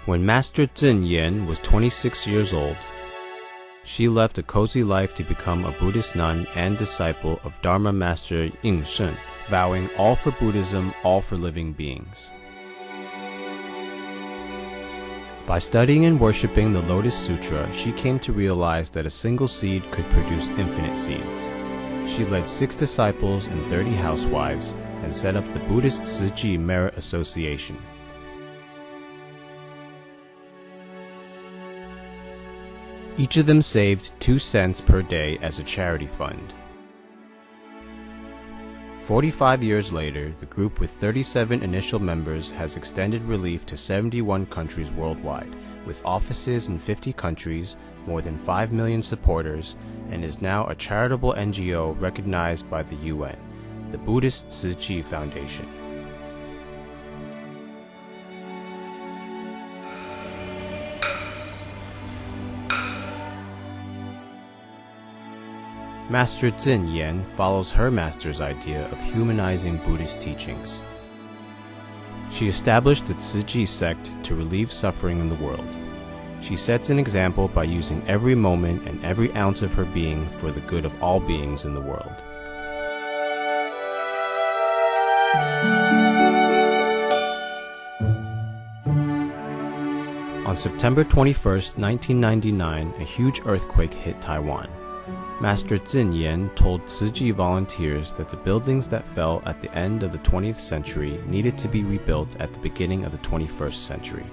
When Master Zhen Yan was 26 years old, she left a cozy life to become a Buddhist nun and disciple of Dharma Master Ying Shen, vowing all for Buddhism, all for living beings. By studying and worshipping the Lotus Sutra, she came to realize that a single seed could produce infinite seeds. She led 6 disciples and 30 housewives and set up the Buddhist Tzu Chi Merit Association. Each of them saved 2 cents per day as a charity fund. 45 years later, the group with 37 initial members has extended relief to 71 countries worldwide, with offices in 50 countries, more than 5 million supporters, and is now a charitable NGO recognized by the UN, the Buddhist Tzu Chi Foundation. Master Zhen Yan follows her master's idea of humanizing Buddhist teachings. She established the Tzu Chi sect to relieve suffering in the world. She sets an example by using every moment and every ounce of her being for the good of all beings in the world. On September 21, 1999, a huge earthquake hit Taiwan. Master Zhen Yan told Tzu Chi volunteers that the buildings that fell at the end of the 20th century needed to be rebuilt at the beginning of the 21st century.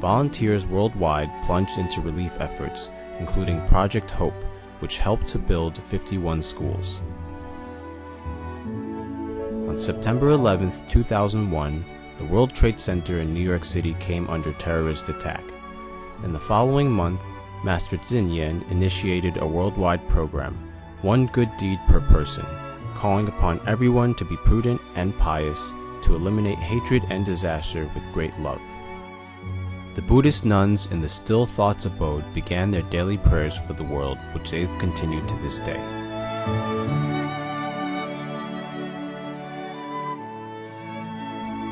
Volunteers worldwide plunged into relief efforts, including Project Hope, which helped to build 51 schools. On September 11, 2001, the World Trade Center in New York City came under terrorist attack. In the following month, Master Zhen Yan initiated a worldwide program, One Good Deed Per Person, calling upon everyone to be prudent and pious to eliminate hatred and disaster with great love. The Buddhist nuns in the Still Thoughts abode began their daily prayers for the world, which they've continued to this day.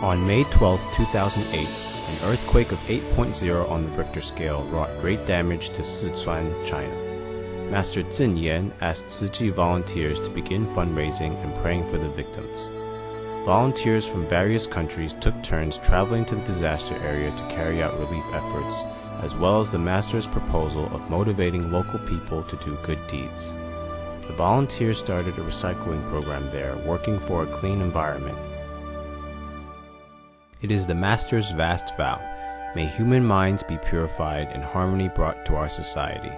On May 12, 2008, an earthquake of 8.0 on the Richter scale wrought great damage to Sichuan, China. Master Zhen Yan asked Tzu Chi volunteers to begin fundraising and praying for the victims. Volunteers from various countries took turns traveling to the disaster area to carry out relief efforts, as well as the Master's proposal of motivating local people to do good deeds. The volunteers started a recycling program there, working for a clean environment. It is the Master's vast vow, may human minds be purified and harmony brought to our society.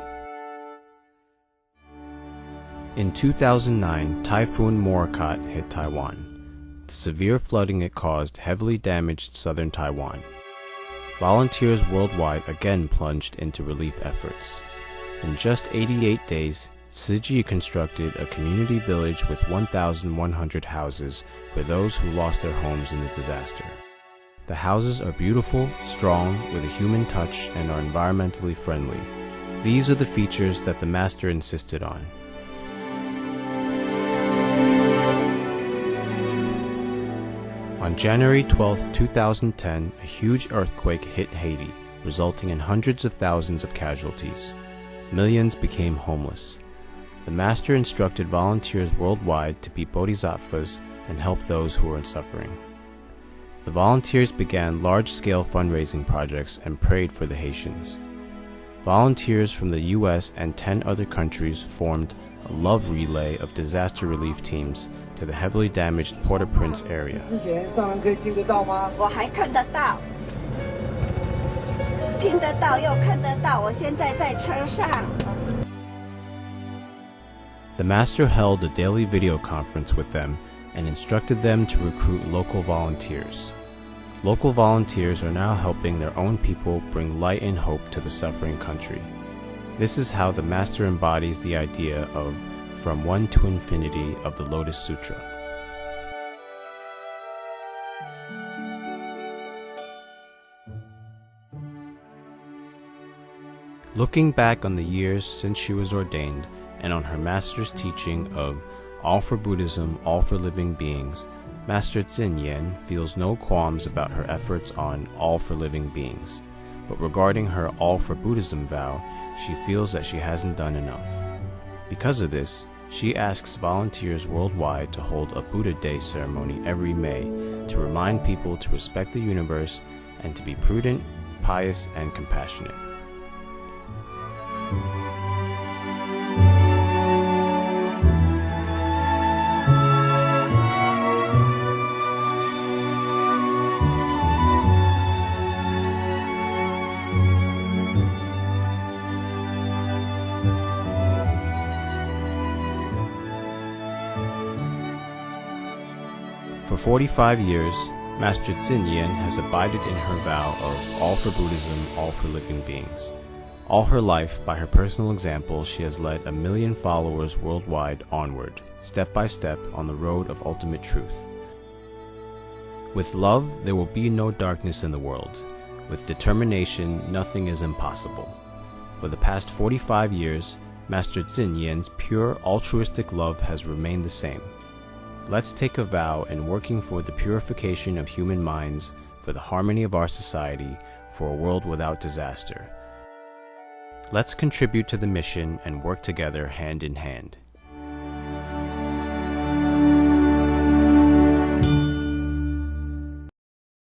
In 2009, Typhoon Morakot hit Taiwan. The severe flooding it caused heavily damaged southern Taiwan. Volunteers worldwide again plunged into relief efforts. In just 88 days, Tzu Chi constructed a community village with 1,100 houses for those who lost their homes in the disaster. The houses are beautiful, strong, with a human touch, and are environmentally friendly. These are the features that the Master insisted on. On January 12, 2010, a huge earthquake hit Haiti, resulting in hundreds of thousands of casualties. Millions became homeless. The Master instructed volunteers worldwide to be bodhisattvas and help those who were suffering. The volunteers began large-scale fundraising projects and prayed for the Haitians. Volunteers from the U.S. and 10 other countries formed a love relay of disaster relief teams to the heavily damaged Port-au-Prince area. The Master held a daily video conference with them and instructed them to recruit local volunteers. Local volunteers are now helping their own people bring light and hope to the suffering country. This is how the Master embodies the idea of from one to infinity of the Lotus Sutra. Looking back on the years since she was ordained and on her Master's teaching of all for Buddhism, all for living beings, Master Zhen Yan feels no qualms about her efforts on all for living beings. but regarding her All for Buddhism vow, she feels that she hasn't done enough. Because of this, she asks volunteers worldwide to hold a Buddha Day ceremony every May to remind people to respect the universe and to be prudent, pious, and compassionate. For 45 years, Master Xinyan has abided in her vow of all for Buddhism, all for living beings. All her life, by her personal example, she has led 1 million followers worldwide onward, step by step, on the road of ultimate truth. With love, there will be no darkness in the world. With determination, nothing is impossible. For the past 45 years, Master Xinyan's pure altruistic love has remained the same. Let's take a vow in working for the purification of human minds, for the harmony of our society, for a world without disaster. Let's contribute to the mission and work together hand in hand.